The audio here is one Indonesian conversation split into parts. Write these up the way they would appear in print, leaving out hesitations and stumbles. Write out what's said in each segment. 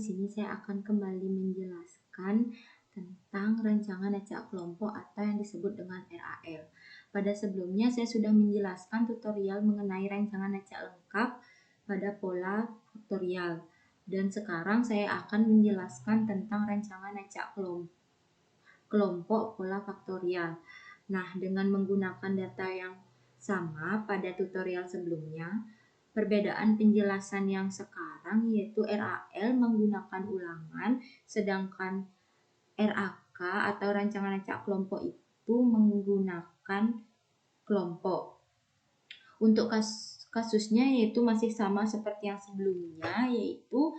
di sini saya akan kembali menjelaskan tentang rancangan acak kelompok atau yang disebut dengan RAL. Pada sebelumnya saya sudah menjelaskan tutorial mengenai rancangan acak lengkap pada pola faktorial. Dan sekarang saya akan menjelaskan tentang rancangan acak kelompok pola faktorial. Nah, dengan menggunakan data yang sama pada tutorial sebelumnya, perbedaan penjelasan yang sekarang yaitu RAL menggunakan ulangan, sedangkan RAK atau rancangan acak kelompok itu menggunakan kelompok. Untuk kasusnya yaitu masih sama seperti yang sebelumnya, yaitu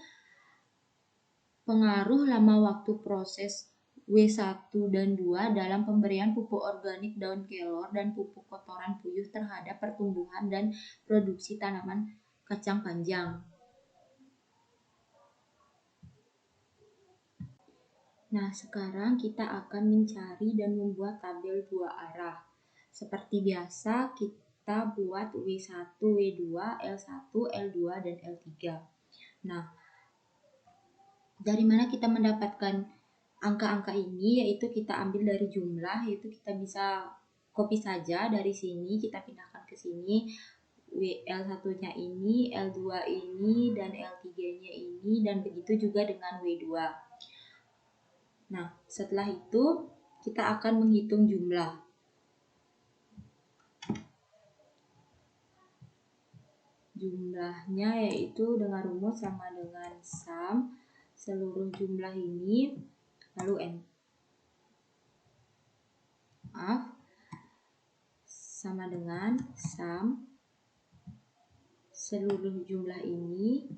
pengaruh lama waktu proses W1 dan 2 dalam pemberian pupuk organik daun kelor dan pupuk kotoran puyuh terhadap pertumbuhan dan produksi tanaman kacang panjang. Nah, sekarang kita akan mencari dan membuat tabel dua arah. Seperti biasa, kita buat W1, W2, L1, L2, dan L3. Nah, dari mana kita mendapatkan angka-angka ini? Yaitu kita ambil dari jumlah, yaitu kita bisa copy saja dari sini, kita pindahkan ke sini. L1-nya ini, L2 ini, dan L3-nya ini, dan begitu juga dengan W2. Nah, setelah itu kita akan menghitung jumlah. Jumlahnya yaitu dengan rumus sama dengan sum seluruh jumlah ini lalu sama dengan sum seluruh jumlah ini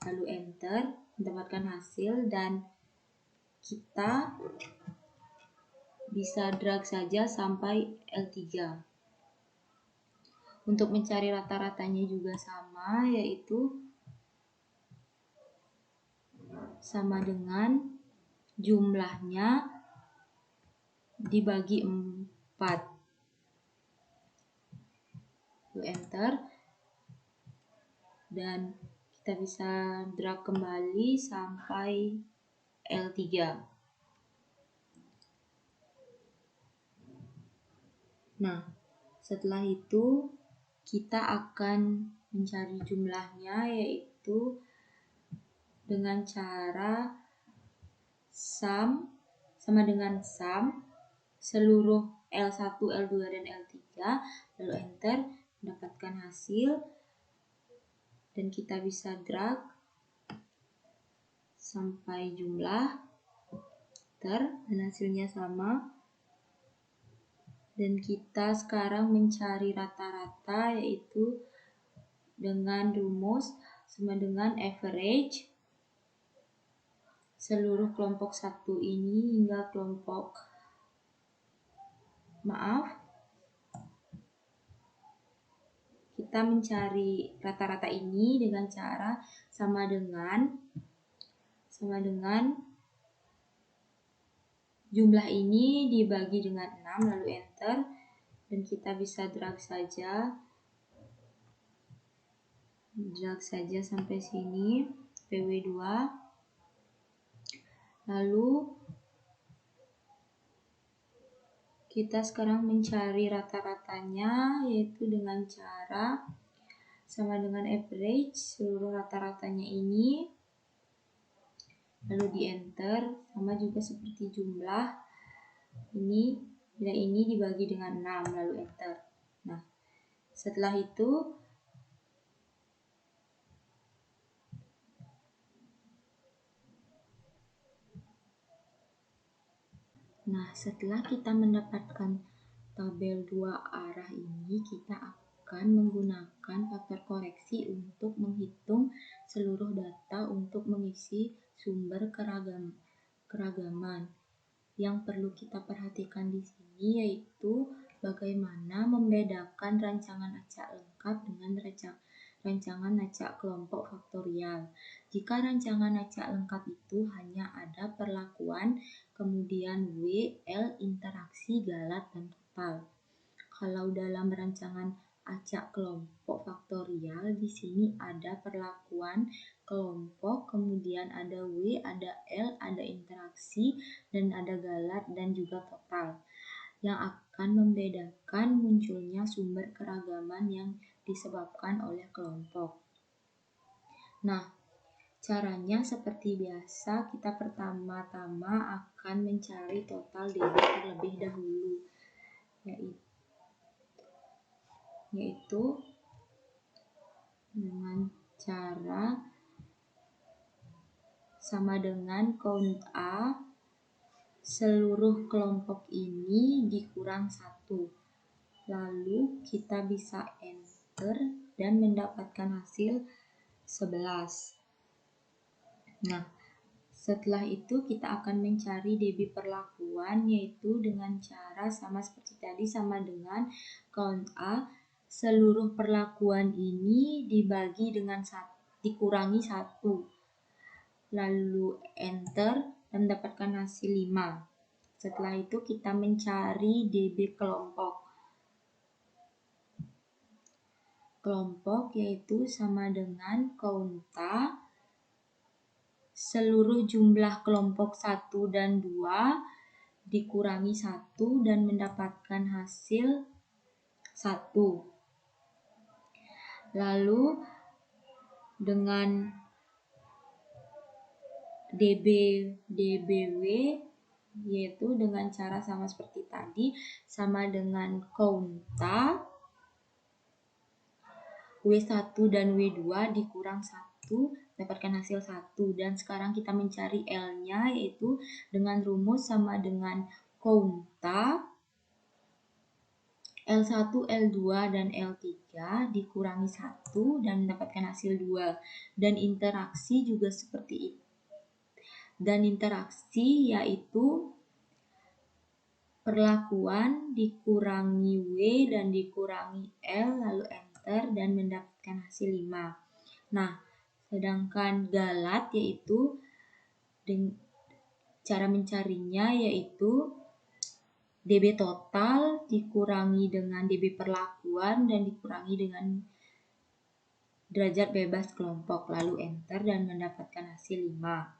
lalu enter, mendapatkan hasil, dan kita bisa drag saja sampai L3. Untuk mencari rata-ratanya juga sama, yaitu sama dengan jumlahnya dibagi 4. Lalu enter, dan kita bisa drag kembali sampai L3. Nah, setelah itu kita akan mencari jumlahnya, yaitu dengan cara sum sama dengan sum seluruh L1, L2, dan L3, lalu enter, mendapatkan hasil, dan kita bisa drag sampai jumlah dan hasilnya sama. Dan kita sekarang mencari rata-rata, yaitu dengan rumus sama dengan average seluruh kelompok 1 ini hingga kelompok kita mencari rata-rata ini dengan cara sama dengan jumlah ini dibagi dengan 6 lalu enter, dan kita bisa drag saja sampai sini PW2. Lalu kita sekarang mencari rata-ratanya, yaitu dengan cara sama dengan average seluruh rata-ratanya ini, lalu di enter, sama juga seperti jumlah ini, bila ini dibagi dengan 6 lalu enter. Nah, setelah itu setelah kita mendapatkan tabel dua arah ini, kita akan menggunakan faktor koreksi untuk menghitung seluruh data untuk mengisi sumber keragaman. Yang perlu kita perhatikan di sini yaitu bagaimana membedakan rancangan acak lengkap dengan rancangan acak kelompok faktorial. Jika rancangan acak lengkap itu hanya ada perlakuan, kemudian W, L, interaksi, galat, dan total. Kalau dalam rancangan acak kelompok faktorial, di sini ada perlakuan kelompok, kemudian ada W, ada L, ada interaksi, dan ada galat dan juga total, yang akan membedakan munculnya sumber keragaman yang disebabkan oleh kelompok. Nah, caranya seperti biasa, kita pertama-tama akan mencari total DB terlebih dahulu, yaitu dengan cara sama dengan count A seluruh kelompok ini dikurang 1. Lalu kita bisa enter dan mendapatkan hasil 11. Nah, setelah itu kita akan mencari DB perlakuan, yaitu dengan cara sama seperti tadi, sama dengan count A seluruh perlakuan ini dibagi dengan dikurangi 1. Lalu enter dan mendapatkan hasil 5. Setelah itu kita mencari DB kelompok, yaitu sama dengan count A seluruh jumlah kelompok 1 dan 2 dikurangi 1 dan mendapatkan hasil 1. Lalu dengan DBW, yaitu dengan cara sama seperti tadi, sama dengan count A W1 dan W2 dikurang 1, dapatkan hasil 1. Dan sekarang kita mencari L-nya, yaitu dengan rumus sama dengan count A L1, L2, dan L3 dikurangi 1 dan mendapatkan hasil 2. Dan interaksi juga seperti itu. Dan interaksi yaitu perlakuan dikurangi W dan dikurangi L, lalu enter dan mendapatkan hasil 5. Nah, sedangkan galat yaitu cara mencarinya yaitu DB total dikurangi dengan DB perlakuan dan dikurangi dengan derajat bebas kelompok, lalu enter dan mendapatkan hasil 5.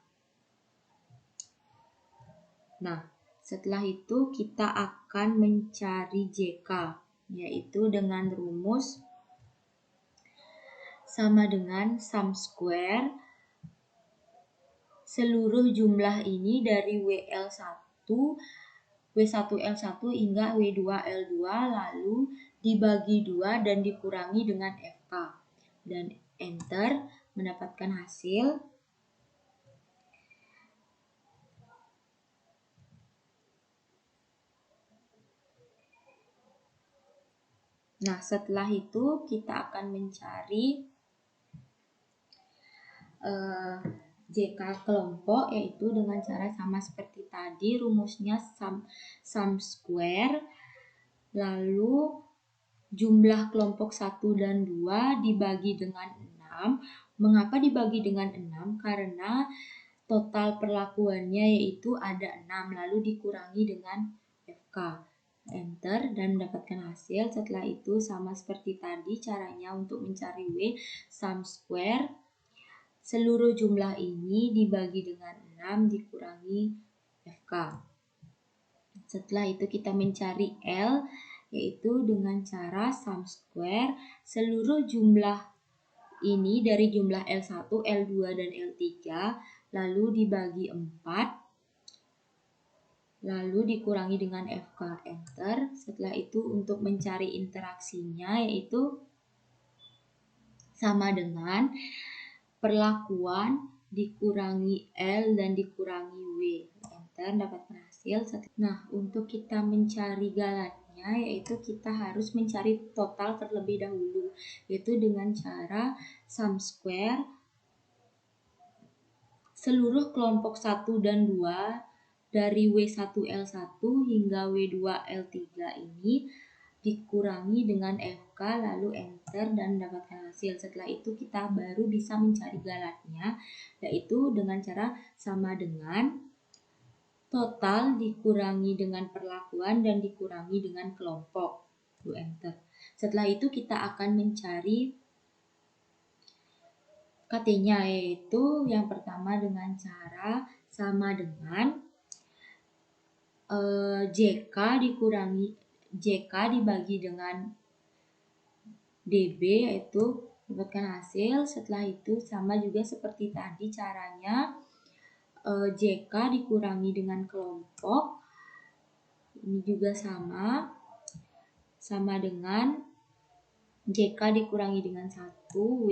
Nah, setelah itu kita akan mencari JK, yaitu dengan rumus sama dengan sum square seluruh jumlah ini dari WL1 W1L1 hingga W2L2 lalu dibagi 2 dan dikurangi dengan FK. Dan enter mendapatkan hasil. Nah, setelah itu kita akan mencari JK kelompok, yaitu dengan cara sama seperti tadi, rumusnya sum square, lalu jumlah kelompok 1 dan 2 dibagi dengan 6. Mengapa dibagi dengan 6? Karena total perlakuannya yaitu ada 6, lalu dikurangi dengan FK. Enter dan mendapatkan hasil. Setelah itu sama seperti tadi caranya untuk mencari W, sum square seluruh jumlah ini dibagi dengan 6 dikurangi FK. Setelah itu kita mencari L, yaitu dengan cara sum square seluruh jumlah ini dari jumlah L1, L2, dan L3 lalu dibagi 4 lalu dikurangi dengan FK. Enter. Setelah itu untuk mencari interaksinya yaitu sama dengan perlakuan dikurangi L dan dikurangi W. Enter, dapatkan hasil. Nah, untuk kita mencari galatnya yaitu kita harus mencari total terlebih dahulu, yaitu dengan cara sum square seluruh kelompok 1 dan 2 dari W1L1 hingga W2L3 ini dikurangi dengan FK lalu enter dan mendapatkan hasil. Setelah itu kita baru bisa mencari galatnya, yaitu dengan cara sama dengan total dikurangi dengan perlakuan dan dikurangi dengan kelompok. Lalu enter. Setelah itu kita akan mencari KT-nya, yaitu yang pertama dengan cara sama dengan JK dibagi dengan DB, yaitu dapatkan hasil. Setelah itu sama juga seperti tadi caranya, JK dikurangi dengan kelompok, ini juga sama dengan JK dikurangi dengan 1 W,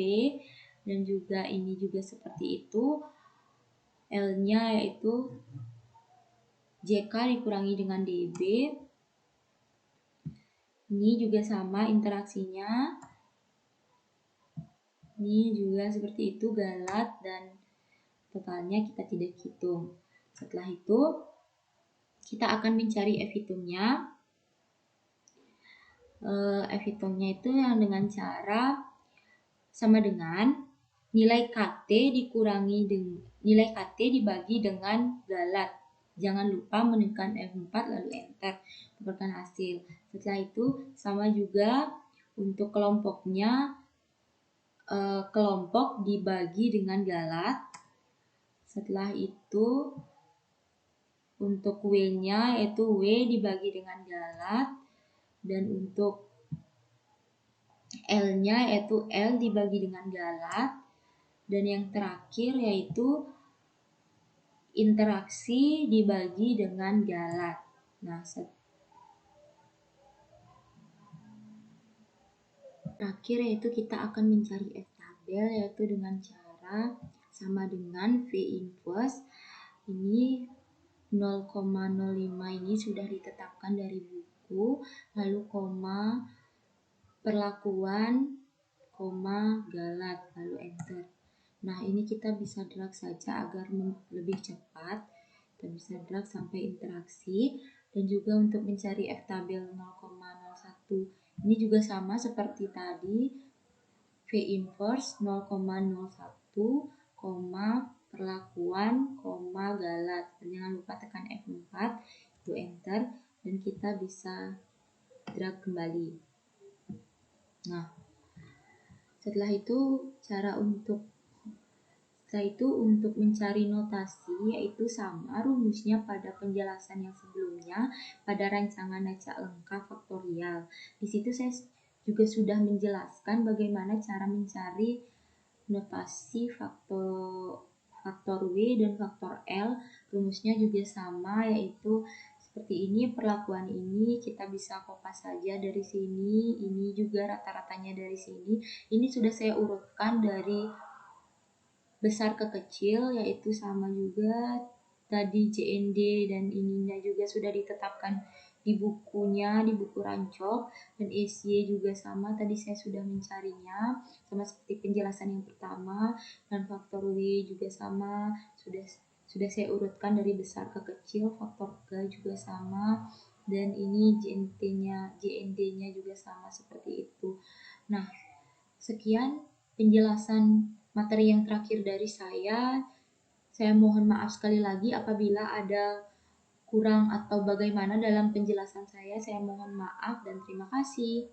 dan juga ini juga seperti itu, L-nya yaitu JK dikurangi dengan DB. Ini juga sama interaksinya, ini juga seperti itu, galat, dan totalnya kita tidak hitung. Setelah itu kita akan mencari F-hitungnya. F-hitungnya itu yang dengan cara sama dengan nilai KT dibagi dengan galat. Jangan lupa menekan F4 lalu enter, dapatkan hasil. Setelah itu sama juga untuk kelompoknya, kelompok dibagi dengan galat. Setelah itu untuk W-nya yaitu W dibagi dengan galat, dan untuk L-nya yaitu L dibagi dengan galat, dan yang terakhir yaitu interaksi dibagi dengan galat. Nah, terakhir yaitu kita akan mencari F tabel, yaitu dengan cara sama dengan V inverse. Ini 0,05 ini sudah ditetapkan dari buku, lalu koma, perlakuan, koma, galat, lalu enter. Nah, ini kita bisa drag saja agar lebih cepat. Kita bisa drag sampai interaksi, dan juga untuk mencari F tabel 0,01 ini juga sama seperti tadi, V inverse 0,01, perlakuan, galat. Dan jangan lupa tekan F4 itu enter, dan kita bisa drag kembali. Nah, setelah itu untuk mencari notasi, yaitu sama rumusnya pada penjelasan yang sebelumnya pada rancangan acak lengkap faktorial. Di situ saya juga sudah menjelaskan bagaimana cara mencari notasi faktor W dan faktor L. Rumusnya juga sama, yaitu seperti ini. Perlakuan ini kita bisa kopas saja dari sini, ini juga rata-ratanya dari sini. Ini sudah saya urutkan dari besar ke kecil, yaitu sama juga tadi JND dan ininya juga sudah ditetapkan di bukunya, di buku Rancok, dan SY juga sama, tadi saya sudah mencarinya sama seperti penjelasan yang pertama, dan faktor W juga sama, sudah saya urutkan dari besar ke kecil. Faktor K juga sama, dan ini JND-nya juga sama seperti itu. Nah, sekian penjelasan materi yang terakhir dari saya. Saya mohon maaf sekali lagi apabila ada kurang atau bagaimana dalam penjelasan saya. Saya mohon maaf dan terima kasih.